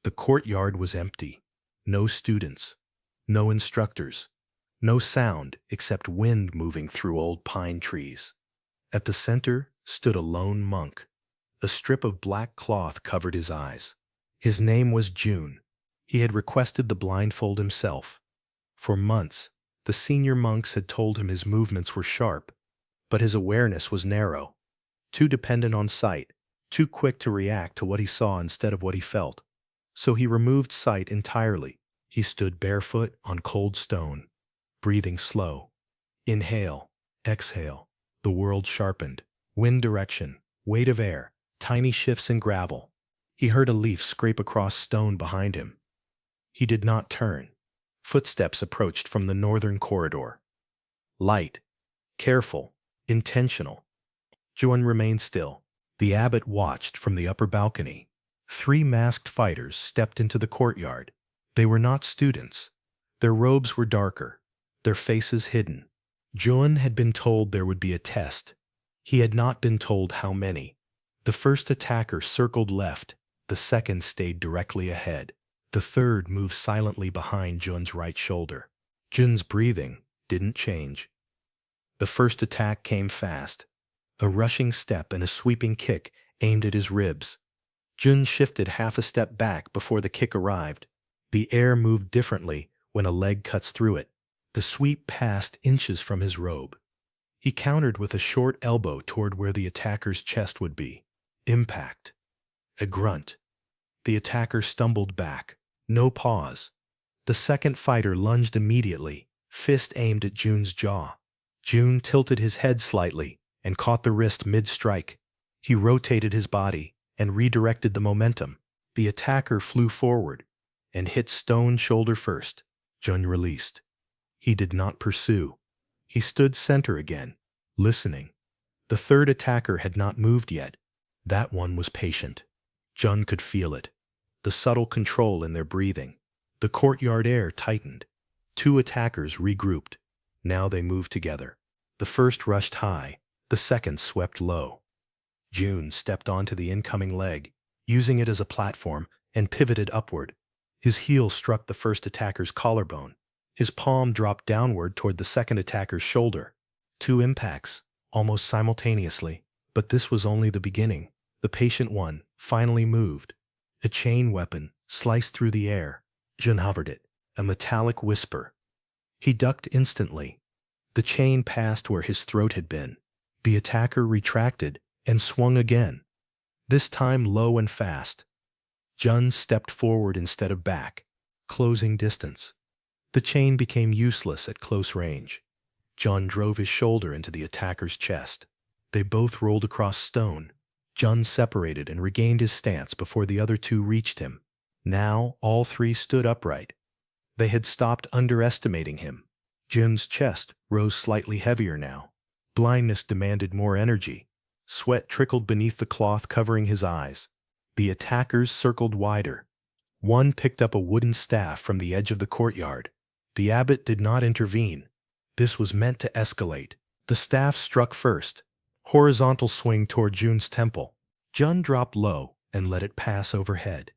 The courtyard was empty. No students, no instructors, no sound except wind moving through old pine trees. At the center stood a lone monk. A strip of black cloth covered his eyes. His name was June. He had requested the blindfold himself. For months, the senior monks had told him his movements were sharp, but his awareness was narrow, too dependent on sight, too quick to react to what he saw instead of what he felt. So he removed sight entirely. He stood barefoot on cold stone, breathing slow. Inhale, exhale. The world sharpened. Wind direction, weight of air, tiny shifts in gravel. He heard a leaf scrape across stone behind him. He did not turn. Footsteps approached from the northern corridor. Light, careful, intentional. June remained still. The abbot watched from the upper balcony. 3 masked fighters stepped into the courtyard. They were not students. Their robes were darker, their faces hidden. June had been told there would be a test. He had not been told how many. The first attacker circled left. The second stayed directly ahead. The third moved silently behind Jun's right shoulder. Jun's breathing didn't change. The first attack came fast. A rushing step and a sweeping kick aimed at his ribs. Jun shifted half a step back before the kick arrived. The air moved differently when a leg cuts through it. The sweep passed inches from his robe. He countered with a short elbow toward where the attacker's chest would be. Impact. A grunt. The attacker stumbled back. No pause. The second fighter lunged immediately, fist aimed at Jun's jaw. Jun tilted his head slightly and caught the wrist mid-strike. He rotated his body and redirected the momentum. The attacker flew forward and hit stone shoulder first. Jun released. He did not pursue. He stood center again, listening. The third attacker had not moved yet. That one was patient. Jun could feel it. The subtle control in their breathing. The courtyard air tightened. 2 attackers regrouped. Now they moved together. The first rushed high. The second swept low. Jun stepped onto the incoming leg, using it as a platform, and pivoted upward. His heel struck the first attacker's collarbone. His palm dropped downward toward the second attacker's shoulder. 2 impacts, almost simultaneously. But this was only the beginning. The patient one finally moved. A chain weapon sliced through the air. Jun hovered it, a metallic whisper. He ducked instantly. The chain passed where his throat had been. The attacker retracted and swung again, this time low and fast. Jun stepped forward instead of back, closing distance. The chain became useless at close range. Jun drove his shoulder into the attacker's chest. They both rolled across stone. Jun separated and regained his stance before the other 2 reached him. Now all 3 stood upright. They had stopped underestimating him. Jun's chest rose slightly heavier now. Blindness demanded more energy. Sweat trickled beneath the cloth covering his eyes. The attackers circled wider. One picked up a wooden staff from the edge of the courtyard. The abbot did not intervene. This was meant to escalate. The staff struck first. Horizontal swing toward Jun's temple. Jun dropped low and let it pass overhead.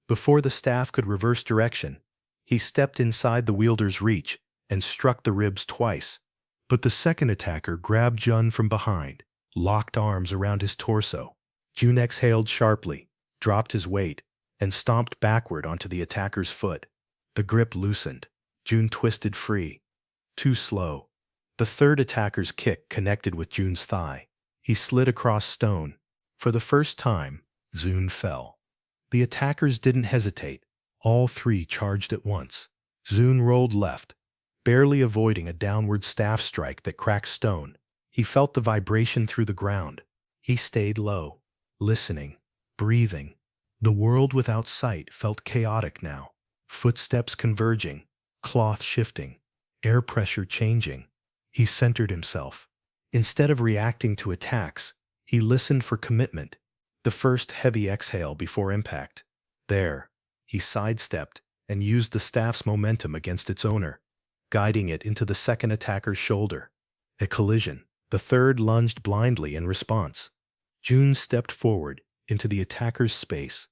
Before the staff could reverse direction, he stepped inside the wielder's reach and struck the ribs twice. But the second attacker grabbed Jun from behind, locked arms around his torso. Jun exhaled sharply, dropped his weight, and stomped backward onto the attacker's foot. The grip loosened. Jun twisted free. Too slow. The third attacker's kick connected with Jun's thigh. He slid across stone. For the first time, Jun fell. The attackers didn't hesitate. All 3 charged at once. Jun rolled left, barely avoiding a downward staff strike that cracked stone. He felt the vibration through the ground. He stayed low, listening, breathing. The world without sight felt chaotic now. Footsteps converging, cloth shifting, air pressure changing. He centered himself. Instead of reacting to attacks, he listened for commitment. The first heavy exhale before impact. There, he sidestepped and used the staff's momentum against its owner, guiding it into the second attacker's shoulder. A collision. The third lunged blindly in response. Jun stepped forward into the attacker's space.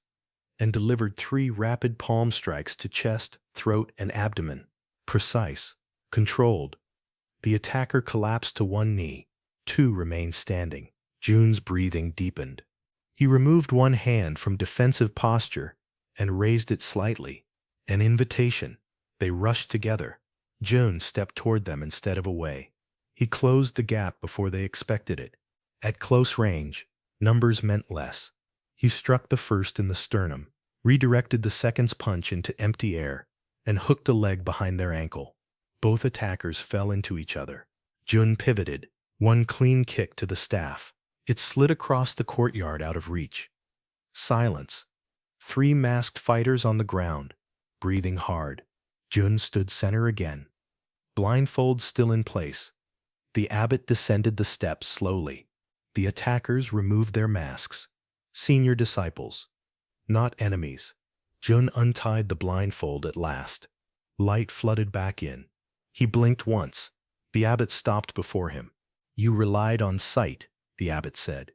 and delivered 3 rapid palm strikes to chest, throat, and abdomen. Precise, controlled. The attacker collapsed to one knee. 2 remained standing. Jun's breathing deepened. He removed one hand from defensive posture and raised it slightly. An invitation. They rushed together. Jun stepped toward them instead of away. He closed the gap before they expected it. At close range, numbers meant less. He struck the first in the sternum, redirected the second's punch into empty air, and hooked a leg behind their ankle. Both attackers fell into each other. Jun pivoted, one clean kick to the staff. It slid across the courtyard out of reach. Silence. 3 masked fighters on the ground, breathing hard. Jun stood center again. Blindfold still in place. The abbot descended the steps slowly. The attackers removed their masks. Senior disciples. Not enemies. Jun untied the blindfold at last. Light flooded back in. He blinked once. The abbot stopped before him. "You relied on sight," the abbot said.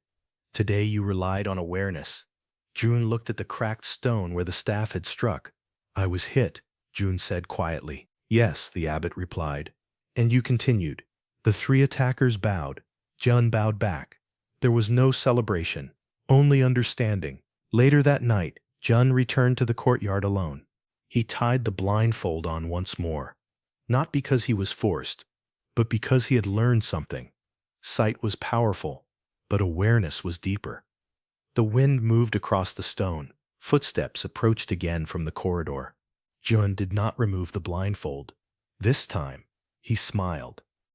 "Today you relied on awareness." Jun looked at the cracked stone where the staff had struck. "I was hit," Jun said quietly. "Yes," the abbot replied. "And you continued." The 3 attackers bowed. Jun bowed back. There was no celebration, only understanding. Later that night, Jun returned to the courtyard alone. He tied the blindfold on once more. Not because he was forced, but because he had learned something. Sight was powerful, but awareness was deeper. The wind moved across the stone. Footsteps approached again from the corridor. Jun did not remove the blindfold. This time, he smiled.